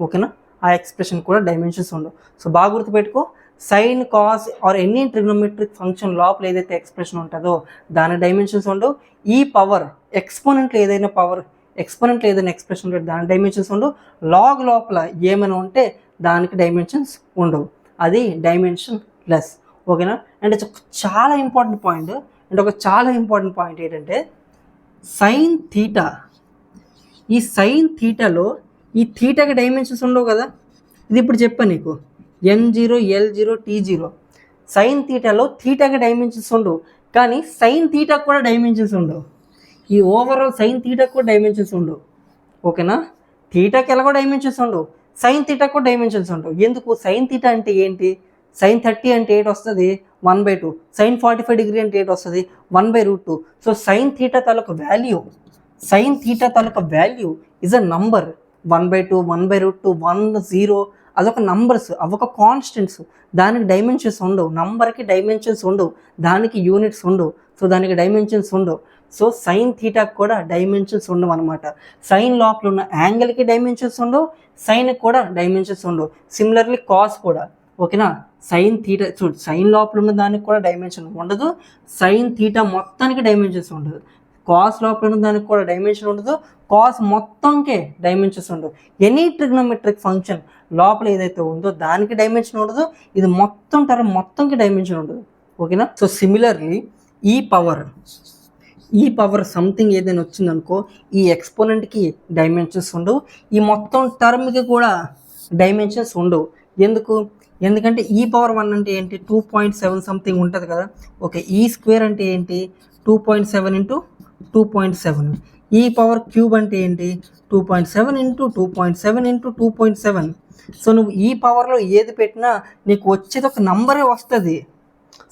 ఓకేనా? ఆ ఎక్స్ప్రెషన్ కూడా డైమెన్షన్స్ ఉండవు. సో బాగా గుర్తుపెట్టుకో, sine cos or any trigonometric function లోపల ఏదైతే ఎక్స్ప్రెషన్ ఉంటుందో దాని డైమెన్షన్స్ ఉండవు. ఈ పవర్ ఎక్స్పోనెంట్లో ఏదైనా ఎక్స్ప్రెషన్ ఉంటే దాని డైమెన్షన్స్ ఉండవు. లాగ్ లోపల ఏమైనా ఉంటే దానికి డైమెన్షన్స్ ఉండవు. అది డైమెన్షన్ లెస్. ఓకేనా? అండ్ చాలా ఇంపార్టెంట్ పాయింట్ ఏంటంటే సైన్ థీటా. ఈ సైన్ థీటాలో ఈ థీటాకి డైమెన్షన్స్ ఉండవు కదా. ఇది ఇప్పుడు చెప్పాను నీకు, M0 L0 T0. Sign థీటాలో థీటాకి dimensions ఉండవు, కానీ సైన్ థీటాకి కూడా డైమెన్షన్స్ ఉండవు. ఈ ఓవరాల్ సైన్ థీటాకి కూడా డైమెన్షన్స్ ఉండవు. ఓకేనా? థీటాకి ఎలాగో డైమెన్షన్స్ ఉండవు, సైన్ థీటాకి కూడా డైమెన్షన్స్ ఉండవు. ఎందుకు? సైన్ థీటా అంటే ఏంటి? సైన్ 30 అంటే 8 వస్తుంది, 1/2. సైన్ 45 డిగ్రీ అంటే 8 వస్తుంది, 1/√2. So sine theta taluka value is a number. 1/2, 1/√2, 1, 0 అదొక నంబర్స్, అవొక కాన్స్టెంట్స్. దానికి డైమెన్షన్స్ ఉండవు. నంబర్కి డైమెన్షన్స్ ఉండవు, దానికి యూనిట్స్ ఉండవు. సో దానికి డైమెన్షన్స్ ఉండవు. సో సైన్ థీటాకి కూడా డైమెన్షన్స్ ఉండవు అనమాట. సైన్ లోపల ఉన్న యాంగిల్కి డైమెన్షన్స్ ఉండవు, సైన్కి కూడా డైమెన్షన్స్ ఉండవు. సిమిలర్లీ కాస్ కూడా. ఓకేనా? సైన్ థీటా సైన్ లోపల ఉన్న దానికి కూడా డైమెన్షన్ ఉండదు, సైన్ థీటా మొత్తానికి డైమెన్షన్స్ ఉండదు. కాస్ లోపల ఉన్న దానికి కూడా డైమెన్షన్ ఉండదు, కాస్ మొత్తంకే డైమెన్షన్స్ ఉండవు. ఎనీ ట్రిగ్నోమెట్రిక్ ఫంక్షన్ లోపల ఏదైతే ఉందో దానికి డైమెన్షన్ ఉండదు, ఇది మొత్తం టర్మ్ మొత్తంకి డైమెన్షన్ ఉండదు. ఓకేనా? సో సిమిలర్లీ ఈ పవర్ సంథింగ్ ఏదైనా వచ్చిందనుకో, ఈ ఎక్స్పోనెంట్కి డైమెన్షన్స్ ఉండవు, ఈ మొత్తం టర్మ్కి కూడా డైమెన్షన్స్ ఉండవు. ఎందుకంటే E⁻1 అంటే ఏంటి? 2.7 సంథింగ్ ఉంటుంది కదా. ఓకే, E² అంటే ఏంటి? 2.7 × 2.7. E³ అంటే ఏంటి? 2.7 × 2.7 × 2.7. సో నువ్వు ఈ పవర్లో ఏది పెట్టినా నీకు వచ్చేది ఒక నంబరే వస్తుంది.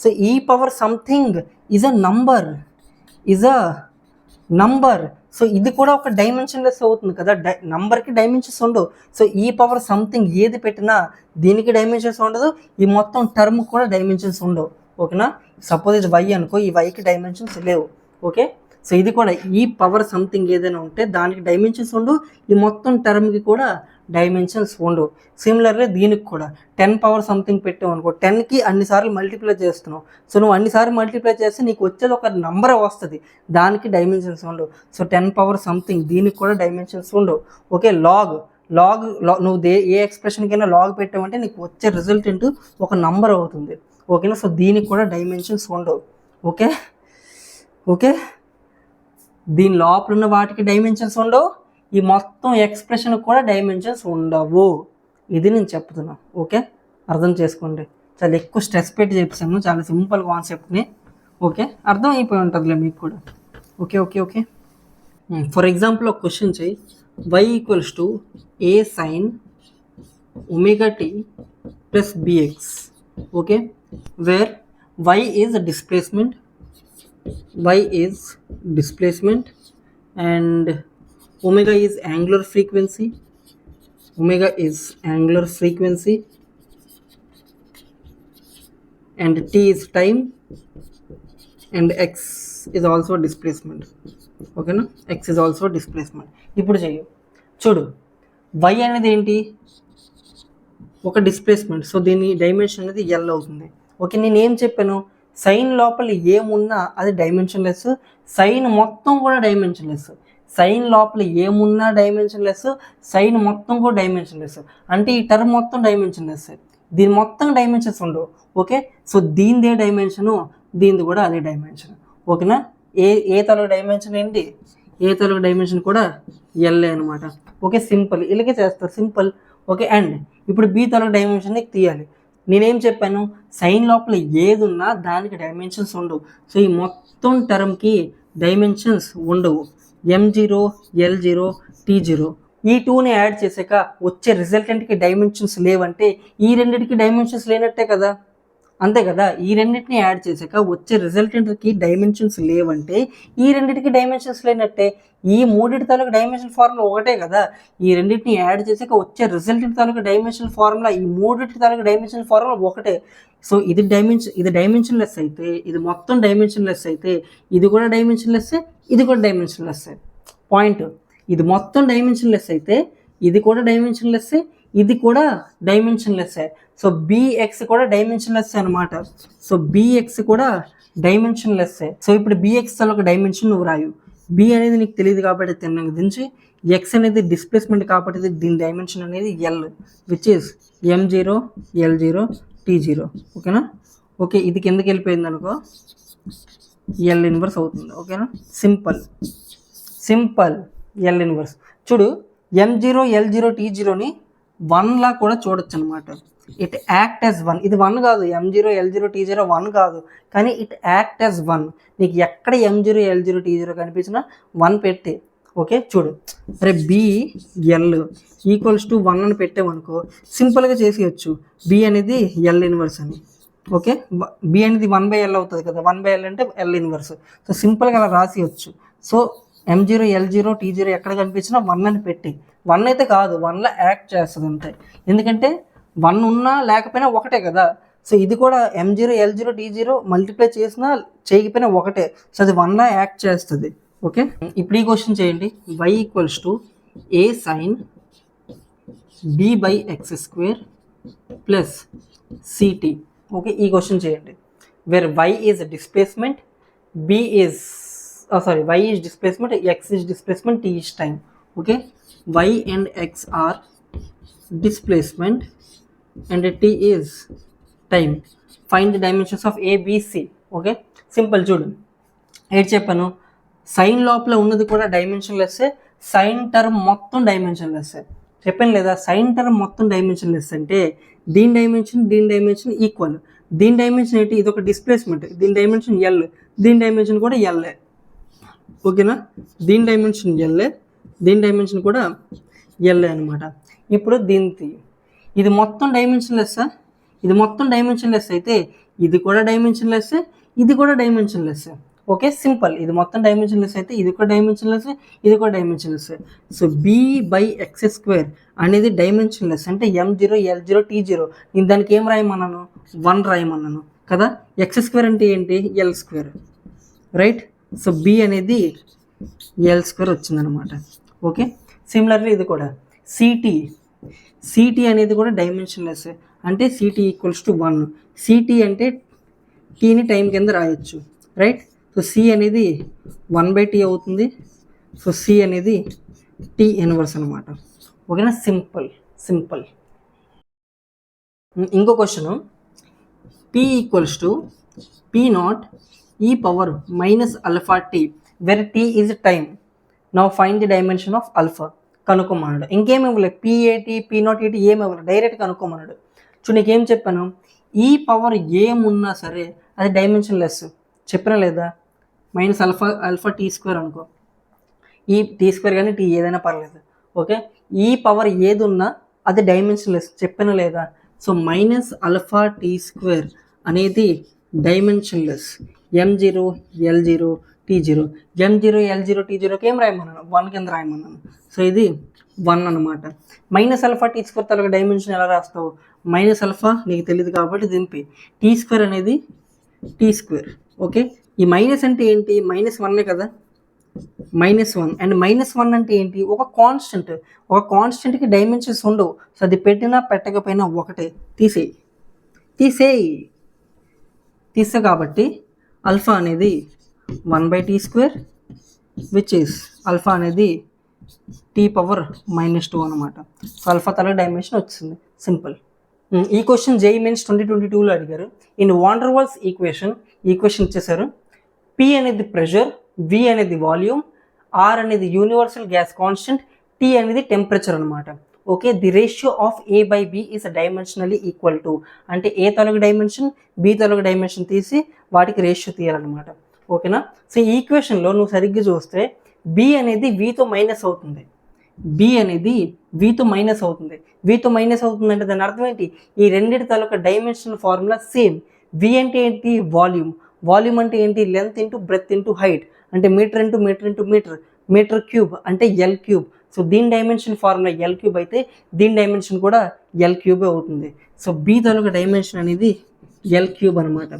సో ఈ power something is a number. So ఇది కూడా ఒక డైమెన్షన్లెస్ అవుతుంది కదా. నంబర్కి డైమెన్షన్స్ ఉండవు. సో ఈ పవర్ సంథింగ్ ఏది పెట్టినా దీనికి డైమెన్షన్స్ ఉండదు, ఈ మొత్తం టర్మ్ కూడా డైమెన్షన్స్ ఉండవు. ఓకేనా? సపోజ్ ఇది y అనుకో, ఈ yకి డైమెన్షన్స్ లేవు. ఓకే, సో ఇది కూడా ఈ పవర్ సంథింగ్ ఏదైనా ఉంటే దానికి డైమెన్షన్స్ ఉండవు, ఈ మొత్తం టర్మ్కి కూడా డైమెన్షన్స్ ఉండవు. సిమిలర్లీ దీనికి కూడా 10 పవర్ సంథింగ్ పెట్టావు అనుకో, 10కి అన్నిసార్లు మల్టిప్లై చేస్తున్నావు. సో నువ్వు అన్నిసార్లు మల్టిప్లై చేస్తే నీకు వచ్చేది ఒక నంబర్ వస్తుంది, దానికి డైమెన్షన్స్ ఉండవు. సో 10 పవర్ సంథింగ్ దీనికి కూడా డైమెన్షన్స్ ఉండవు. ఓకే, లాగ్ నువ్వు ఏ ఎక్స్ప్రెషన్కైనా లాగ్ పెట్టావంటే నీకు వచ్చే రిజల్టెంట్ ఒక నంబర్ అవుతుంది. ఓకేనా, సో దీనికి కూడా డైమెన్షన్స్ ఉండవు. ఓకే ఓకే, దీని లోపల ఉన్న వాటికి డైమెన్షన్స్ ఉండవు, ఈ మొత్తం ఎక్స్ప్రెషన్కి కూడా డైమెన్షన్స్ ఉండవు. ఇది నేను చెప్తున్నా. ఓకే, అర్థం చేసుకోండి. చాలా ఎక్కువ స్ట్రెస్ పెట్టి చెప్పాను, చాలా సింపుల్ కాన్సెప్ట్ని. ఓకే, అర్థం అయిపోయి ఉంటుందిలే మీకు కూడా. Okay okay okay, for example ఒక క్వశ్చన్ చెయ్యి. y equals to a sin omega t plus bx. Okay, where y is displacement and omega is angular frequency and t is time and x is also displacement. ఓకేనా, x is also displacement. ఇప్పుడు చూడు, y అనేది ఏంటి, ఒక displacement. So దీని dimension అనేది L అవుతుంది. Okay, నేను ఏం చెప్పాను, సైన్ లోపల ఏమున్నా అది డైమెన్షన్లెస్, సైన్ మొత్తం కూడా డైమెన్షన్లెస్. సైన్ లోపల ఏమున్నా డైమెన్షన్లెస్, సైన్ మొత్తం కూడా డైమెన్షన్లెస్. అంటే ఈ టర్మ్ మొత్తం డైమెన్షన్లెస్, దీని మొత్తం డైమెన్షన్స్ ఉండవు. ఓకే, సో దీనిదే డైమెన్షను, దీనిది కూడా అదే డైమెన్షన్. ఓకేనా, ఏ తాలూకు డైమెన్షన్ ఏంటి, ఏ తాలూకు డైమెన్షన్ కూడా ఎల్ఏ అనమాట. ఓకే, సింపుల్, ఇలాగే చేస్తారు, సింపుల్. ఓకే, అండ్ ఇప్పుడు బి తాలూకు డైమెన్షన్ నీకు తీయాలి. నేనేం చెప్పాను, సైన్ లోపల ఏది ఉన్నా దానికి డైమెన్షన్స్ ఉండవు. సో ఈ మొత్తం టర్మ్కి డైమెన్షన్స్ ఉండవు. M0, L0, T0 ఈ 2ని యాడ్ చేసాక వచ్చే రిజల్టెంట్కి డైమెన్షన్స్ లేవంటే ఈ రెండింటికి డైమెన్షన్స్ లేనట్టే కదా, అంతే కదా. ఈ రెండింటిని యాడ్ చేసాక వచ్చే రిజల్టెంట్కి డైమెన్షన్స్ లేవంటే ఈ రెండింటికి డైమెన్షన్స్ లేనట్టే. ఈ మూడింటి తాలూకు డైమెన్షన్ ఫార్ములా ఒకటే కదా, ఈ రెండింటిని యాడ్ చేసాక వచ్చే రిజల్టెంట్ తాలూకు డైమెన్షన్ ఫార్ములా ఈ మూడింటి తాలూకు డైమెన్షన్ ఫార్ములా ఒకటే. సో ఇది డైమెన్షన్ లెస్ అయితే, ఇది మొత్తం డైమెన్షన్ లెస్ అయితే, ఇది కూడా డైమెన్షన్ లెస్, ఇది కూడా డైమెన్షన్ లెస్. పాయింట్, ఇది మొత్తం డైమెన్షన్ లెస్ అయితే ఇది కూడా డైమెన్షన్ లెస్, ఇది కూడా డైమెన్షన్ లెస్. సో బిఎక్స్ కూడా డైమెన్షన్ లెస్ అనమాట. సో బిఎక్స్ కూడా డైమెన్షన్ లెస్. సో ఇప్పుడు బిఎక్స్ ఒక డైమెన్షన్ నువ్వు రాయు, బి అనేది నీకు తెలియదు కాబట్టి తిన్నాక దించి, ఎక్స్ అనేది డిస్ప్లేస్మెంట్ కాబట్టి దీని డైమెన్షన్ అనేది L, which is M0, L0, T0. ఓకేనా, ఓకే, ఇది కిందకి వెళ్ళిపోయింది అనుకో, ఎల్ ఇన్వర్స్ అవుతుంది. ఓకేనా, సింపుల్ ఎల్ ఇన్వర్స్. చూడు, M0, L0, T0ని 1 లా కూడా చూడొచ్చు అనమాట. It act as 1. ఇది 1 కాదు, M0, L0, T0 1 కాదు, కానీ ఇట్ యాక్ట్ యాజ్ 1. నీకు ఎక్కడ M0, L0, T0 కనిపించినా 1 పెట్టే. ఓకే, చూడు, అరే BL ఈక్వల్స్ టు 1 అని పెట్టామనుకో, సింపుల్గా చేసేయచ్చు, B అనేది L ఇన్వర్స్ అని. ఓకే, B అనేది 1/L అవుతుంది కదా, 1/L అంటే L ఇన్వర్స్. సో సింపుల్గా అలా రాసేయచ్చు. సో M0, L0, T0 ఎక్కడ కనిపించినా 1 అని పెట్టి, 1 అయితే కాదు, 1లా యాక్ట్ చేస్తుంది అంతే. ఎందుకంటే 1 ఉన్నా లేకపోయినా ఒకటే కదా. సో ఇది కూడా M0, L0, T0 మల్టిప్లై చేసినా చేయకపోయినా ఒకటే. సో అది 1లా యాక్ట్ చేస్తుంది. ఓకే, ఇప్పుడు ఈ క్వశ్చన్ చేయండి. y equals to a sin b/x² plus ct. Okay, ఈ క్వశ్చన్ చేయండి. Where y is displacement, y is displacement, x is displacement, t is time. Okay, y and x are displacement and t is time. Find the dimensions of a, b, c. Okay, simple. చూడు, ఏంటి చెప్పాను, sign లోపల ఉన్నది కూడా dimension less, sign term మొత్తం dimension less. చెప్పాను లేదా, sign term మొత్తం డైమెన్షన్ లెస్ అంటే దీని డైమెన్షన్ ఈక్వల్. దీని డైమెన్షన్ ఏంటి, ఇది ఒక డిస్ప్లేస్మెంట్, దీని డైమెన్షన్ ఎల్, దీని డైమెన్షన్ కూడా ఎల్ఏ. ఓకేనా, దీని డైమెన్షన్ ఎల్ఏ, దీని డైమెన్షన్ కూడా ఎల్ఏ అనమాట. ఇప్పుడు దీనికి ఇది మొత్తం డైమెన్షన్ లెస్, ఇది మొత్తం డైమెన్షన్ లెస్ అయితే ఇది కూడా డైమెన్షన్ లెస్, ఇది కూడా డైమెన్షన్ లెస్. ఓకే, సింపుల్, ఇది మొత్తం డైమెన్షన్ లెస్ అయితే ఇది కూడా డైమెన్షన్ లెస్, ఇది కూడా డైమెన్షన్ లెస్. సో b/x² అనేది డైమెన్షన్ లెస్ అంటే M0, L0, T0. నేను దానికి ఏం రాయమన్నాను, 1 రాయమన్నాను కదా. x² అంటే ఏంటి, L², రైట్. సో b అనేది L² వచ్చిందనమాట. ఓకే, సిమిలర్లీ ఇది కూడా CT సిటీ అనేది కూడా డైమెన్షన్లెస్, అంటే సిటీ ఈక్వల్స్ టు 1. సిటీ అంటే టీని టైం కింద రాయొచ్చు, రైట్? సో సి అనేది 1/t అవుతుంది. సో సి అనేది టీ ఇన్వర్స్ అనమాట. ఓకేనా? సింపుల్. ఇంకో question, P equals to p0 e power minus alpha t where t is time. Now find the dimension of alpha. కనుక్కోమన్నాడు. ఇంకేమి ఇవ్వలేదు, p80 p0 ఏమి ఇవ్వలేదు, డైరెక్ట్ కనుక్కోమన్నాడు. చూడు నీకేం చెప్పాను, ఈ పవర్ ఏమున్నా సరే అది డైమెన్షన్ లెస్ చెప్పినా లేదా? మైనస్ అల్ఫా టీ స్క్వేర్ అనుకో, ఈ టీ స్క్వేర్ కానీ టీ ఏదైనా పర్లేదు, ఓకే? ఈ పవర్ ఏది ఉన్నా అది డైమెన్షన్ లెస్ చెప్పినా లేదా? So minus alpha T square అనేది dimensionless. m0 l0 t0, m0 l0 t0కి ఏం రాయమన్నాను? 1 కింద రాయమన్నాను. సో ఇది 1 అనమాట. మైనస్ అల్ఫా టీ స్క్వేర్ తలక డైమెన్షన్ ఎలా రాస్తావు? మైనస్ అల్ఫా నీకు తెలియదు కాబట్టి దింపి, టీ స్క్వేర్ అనేది టీ స్క్వేర్, ఓకే? ఈ మైనస్ అంటే ఏంటి? -1 కదా, -1. అండ్ -1 అంటే ఏంటి? ఒక కాన్స్టెంట్కి డైమెన్షన్స్ ఉండవు. సో అది పెట్టినా పెట్టకపోయినా ఒకటే. తీసే కాబట్టి ఆల్ఫా అనేది 1/t² విచ్ ఈస్ ఆల్ఫా అనేది t⁻−2 అనమాట. సో ఆల్ఫా తల డైమెన్షన్ వచ్చింది, సింపుల్. ఈ క్వశ్చన్ JEE Mains 2022లో అడిగారు. In Van der Waals equation ఇచ్చేసారు. P అనేది ప్రెషర్, V అనేది వాల్యూమ్, R అనేది యూనివర్సల్ గ్యాస్ కాన్స్టెంట్, T అనేది టెంపరేచర్ అనమాట. Okay, the ratio of A/B is dimensionally equal to, అంటే ఏ తొలగ డైమెన్షన్, బి తొలగ డైమెన్షన్ తీసి వాటికి రేషియో తీయాలన్నమాట. ఓకేనా? సో ఈ ఈక్వేషన్లో నువ్వు సరిగ్గా చూస్తే బి అనేది వీతో మైనస్ అవుతుంది, వీతో మైనస్ అవుతుంది అంటే దాని అర్థం ఏంటి? ఈ రెండింటి తాలూకా డైమెన్షనల్ ఫార్ములా సేమ్. వి అంటే ఏంటి? వాల్యూమ్ అంటే ఏంటి? Length into breath into height, అంటే మీటర్ ఇంటూ మీటర్ క్యూబ్ అంటే ఎల్ క్యూబ్. సో దీని డైమెన్షన్ ఫార్ములా ఎల్ క్యూబ్ అయితే దీని డైమెన్షన్ కూడా ఎల్ క్యూబే అవుతుంది. సో బి తాలూకా డైమెన్షన్ అనేది ఎల్ క్యూబ్ అనమాట,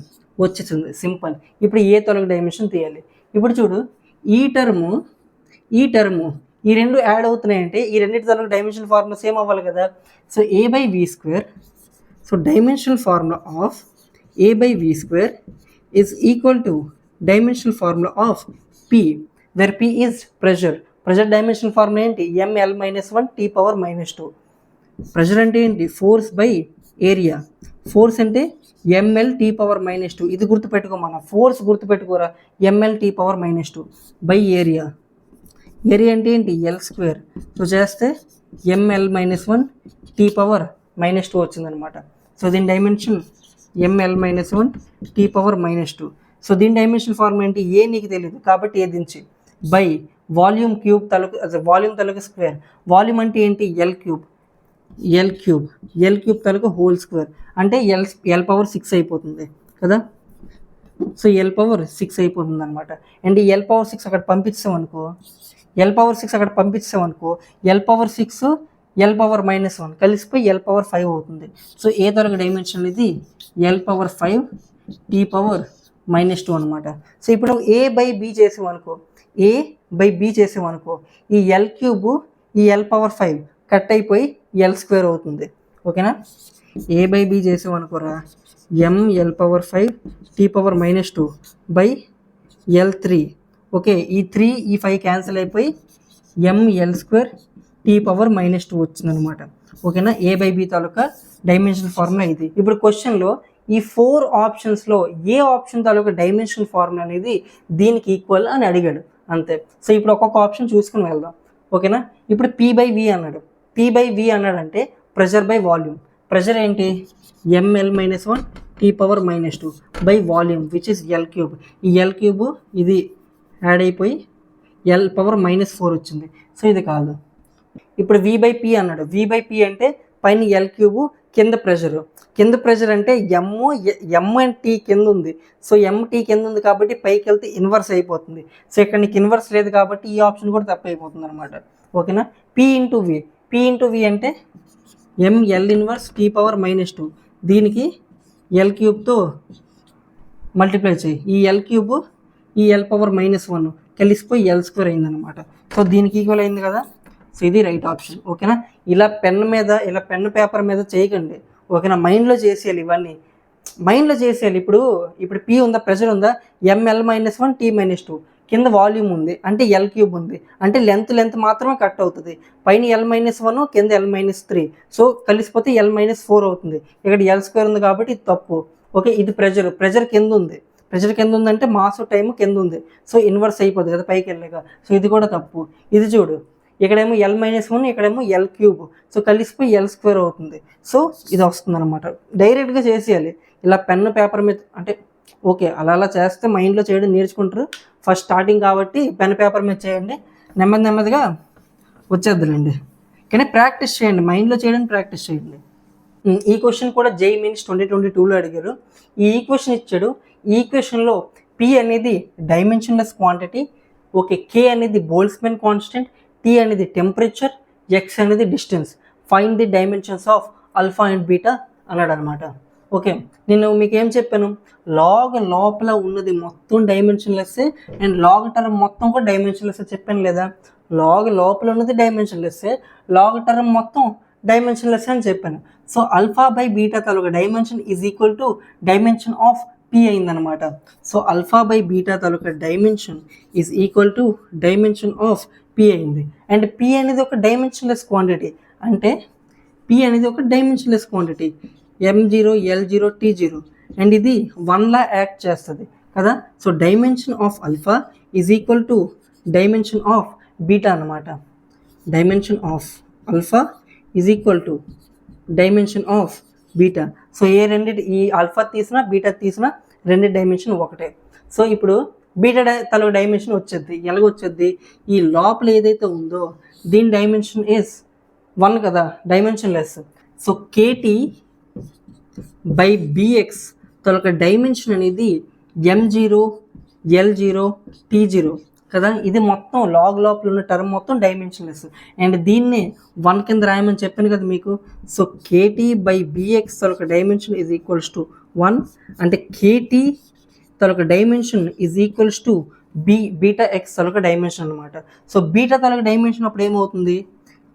వచ్చేసింది, సింపుల్. ఇప్పుడు ఏ తాలూకా డైమెన్షన్ తీయాలి. ఇప్పుడు చూడు, ఈ టర్ము ఈ రెండు యాడ్ అవుతున్నాయంటే ఈ రెండింటి తాలూకా డైమెన్షన్ ఫార్ములా సేమ్ అవ్వాలి కదా. So a/v², so dimensional formula of a/v² is equal to dimensional formula of P, where P is pressure. Dimensional formula ఏంటి? ml-1 t⁻−2. ప్రెషర్ అంటే ఏంటి? Force by area. ఫోర్స్ అంటే ml t⁻−2. ఇది గుర్తుపెట్టుకో, మన force గుర్తుపెట్టుకోరా, ml t⁻−2 by area. Area అంటే ఏంటి? l². సో చేస్తే ml-1 t⁻−2 వచ్చిందనమాట. సో దీని డైమెన్షన్ ml-1 t⁻−2. సో దీని డైమెన్షన్ ఫార్ములా ఏంటి? ఏ నీకు తెలియదు కాబట్టి ఏ దించి బై వాల్యూమ్ తలకు స్క్వేర్. వాల్యూమ్ అంటే ఏంటి? ఎల్ క్యూబ్ తలకు హోల్ స్క్వేర్, అంటే l⁻6 అయిపోతుంది కదా. సో l⁻6 అయిపోతుంది అనమాట. అండ్ ఈ l⁻6 అక్కడ పంపించాం అనుకో, l⁻6 l⁻−1 కలిసిపోయి l⁻5 అవుతుంది. సో ఏ తరగతి డైమెన్షన్ ఇది l⁻5 t⁻−2 అనమాట. సో ఇప్పుడు a/b చేసామనుకో, ఈ ఎల్ క్యూబ్ ఈ l⁻5 కట్ అయిపోయి l² అవుతుంది. ఓకేనా? a/b చేసామనుకోరా, ml⁻5 t⁻−2 by l3. Okay, ఈ 3 ఈ 5 క్యాన్సిల్ అయిపోయి ml² t⁻−2 వచ్చిందనమాట. ఓకేనా? a/b తాలూకా డైమెన్షన్ ఫార్ములా ఇది. ఇప్పుడు క్వశ్చన్లో ఈ 4 ఆప్షన్స్లో ఏ ఆప్షన్ తాలూకా డైమెన్షన్ ఫార్ములా అనేది దీనికి ఈక్వల్ అని అడిగాడు, అంతే. సో ఇప్పుడు ఒక్కొక్క ఆప్షన్ చూసుకుని వెళ్దాం, ఓకేనా? ఇప్పుడు P/V అన్నాడు. P/V అన్నాడంటే ప్రెషర్ బై వాల్యూమ్. ప్రెషర్ ఏంటి? ml-1 t⁻−2 by volume which is L cube. ఈ ఎల్ క్యూబ్ ఇది యాడ్ అయిపోయి l⁻−4 వచ్చింది. సో ఇది కాదు. ఇప్పుడు V/P అన్నాడు. V/P అంటే పైన ఎల్ క్యూబ్, కింద ప్రెషర్ అంటే ఎమ్ అండ్ టీ కింద ఉంది. సో MT కింద ఉంది కాబట్టి పైకి వెళ్తే ఇన్వర్స్ అయిపోతుంది. సో ఇక్కడ నీకు ఇన్వర్స్ లేదు కాబట్టి ఈ ఆప్షన్ కూడా తప్పు అయిపోతుంది అనమాట. ఓకేనా? P/V అంటే ml−1 t⁻−2, దీనికి ఎల్ క్యూబ్తో మల్టిప్లై చేయి. ఈ ఎల్ క్యూబ్ ఈ l⁻−1 కలిసిపోయి l² అయిందనమాట. సో దీనికి ఈక్వల్ అయింది కదా. సో ఇది రైట్ ఆప్షన్. ఓకేనా, ఇలా పెన్ పేపర్ మీద చేయకండి. ఓకేనా, మైండ్లో చేసేయాలి, ఇవన్నీ మైండ్లో చేసేయాలి. ఇప్పుడు పి ఉందా, ప్రెషర్ ఉందా, ml-1 t-2, కింద వాల్యూమ్ ఉంది అంటే L³ ఉంది అంటే లెంత్ మాత్రమే కట్ అవుతుంది. పైన L-1 కింద L-3, సో కలిసిపోతే L-4 అవుతుంది. ఇక్కడ L² ఉంది కాబట్టి ఇది తప్పు. ఓకే, ఇది ప్రెషర్ కింద ఉంది. ప్రెషర్ కింద ఉందంటే మాస్ టైం కింద ఉంది, సో ఇన్వర్స్ అయిపోతుంది కదా పైకి వెళ్ళాక. సో ఇది కూడా తప్పు. ఇది చూడు, ఇక్కడేమో L-1, ఇక్కడేమో L³, సో కలిసిపోయి L² అవుతుంది. సో ఇది వస్తుంది అనమాట. డైరెక్ట్గా చేసేయాలి ఇలా పెన్ను పేపర్ మీద, అంటే ఓకే అలా చేస్తే మైండ్లో చేయడం నేర్చుకుంటారు. ఫస్ట్ స్టార్టింగ్ కాబట్టి పెన్ పేపర్ మీద చేయండి, నెమ్మదిగా వచ్చేద్దులండి. కానీ ప్రాక్టీస్ చేయండి, మైండ్లో చేయడానికి ప్రాక్టీస్ చేయండి. ఈ క్వశ్చన్ కూడా JEE Mains 2022లో అడిగారు. ఈ ఈక్వేషన్ ఇచ్చాడు. ఈ ఈక్వేషన్లో P అనేది డైమెన్షన్లెస్ క్వాంటిటీ, ఓకే, K అనేది బోల్ట్జ్మాన్ కాన్స్టెంట్, T అనేది టెంపరేచర్, X అనేది distance. Find the dimensions of alpha and beta అన్నాడు అనమాట. ఓకే, నేను మీకు ఏం చెప్పాను, లాగ్ లోపల ఉన్నది మొత్తం డైమెన్షన్లెస్ అండ్ లాగ్ టర్మ్ మొత్తం కూడా డైమెన్షన్లెస్ చెప్పాను లేదా. లాగ్ లోపల ఉన్నది డైమెన్షన్లెస్, లాగ్ టర్మ్ మొత్తం డైమెన్షన్లెస్ అని చెప్పాను. So alpha by beta taluka dimension is equal to dimension of P అయిందనమాట. So alpha by beta taluka dimension is equal to dimension of P అయింది. అండ్ P అనేది ఒక dimensionless quantity, అంటే P అనేది ఒక dimensionless quantity, M0, L0, T0, and ఇది 1లా act చేస్తుంది కదా. So dimension of alpha is equal to dimension of beta అనమాట. Dimension of alpha is equal to dimension of beta. So ఈ ఆల్ఫా తీసినా beta తీసినా రెండు డైమెన్షన్ ఒకటే. సో ఇప్పుడు బీటా తల డైమెన్షన్ వచ్చేది, ఎలాగొచ్చేది, ఈ లోపల ఏదైతే ఉందో దీని డైమెన్షన్ ఈజ్ 1 కదా, dimensionless. So KT by BX తొలక డైమెన్షన్ అనేది M0, L0, T0 కదా. ఇది మొత్తం లాగ్ లోపల ఉన్న టర్మ్ మొత్తం డైమెన్షన్లెస్. అండ్ దీన్ని 1 కింద రాయమని చెప్పాను కదా మీకు. సో KT బై BX తొలక డైమెన్షన్ ఈజ్ ఈక్వల్స్ టు 1, అంటే KT తొలక dimension is equals to beta X తొలక డైమెన్షన్ అనమాట. సో బీటా తొలక డైమెన్షన్ అప్పుడు ఏమవుతుంది,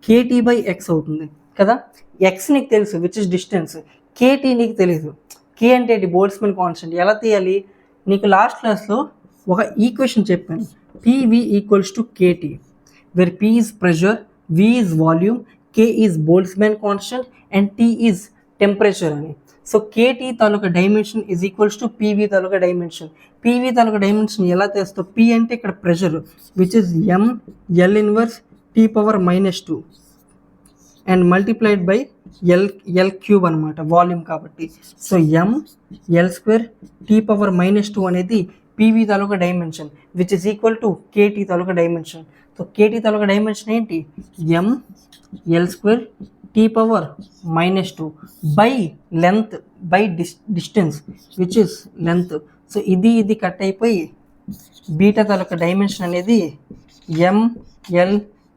KT బై X అవుతుంది కదా. X నీకు తెలుసు విచ్ ఇస్ డిస్టెన్స్, KT నీకు తెలియదు. K అంటే బోల్ట్జ్మాన్ కాన్స్టెంట్. ఎలా తీయాలి, నీకు లాస్ట్ క్లాస్లో ఒక ఈక్వేషన్ చెప్పాను, PV equals to KT, where P is pressure, V is volume, K is Boltzmann constant and T is temperature అని. సో KT తాలూకా dimension is equals to PV తాలూకా డైమెన్షన్. PV తాలూకా డైమెన్షన్ ఎలా తెస్తావు, P అంటే ఇక్కడ pressure which is ML inverse T⁻⁻2 and multiplied by L³ అనమాట, volume కాబట్టి. సో ML² T⁻⁻2 అనేది PV తాలూకా dimension which is equal to KT తాలూకా డైమెన్షన్. సో KT తాలూకా డైమెన్షన్ ఏంటి, ML² T⁻⁻2 by length by distance which is length. So ఇది cut అయిపోయి beta తాలూకా dimension అనేది ML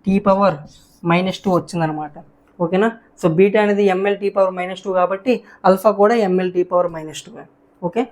T⁻⁻2 వచ్చిందనమాట. ఓకేనా. సో బీటా అనేది ML T⁻⁻2 కాబట్టి ఆల్ఫా కూడా ML T⁻⁻2. ఓకే.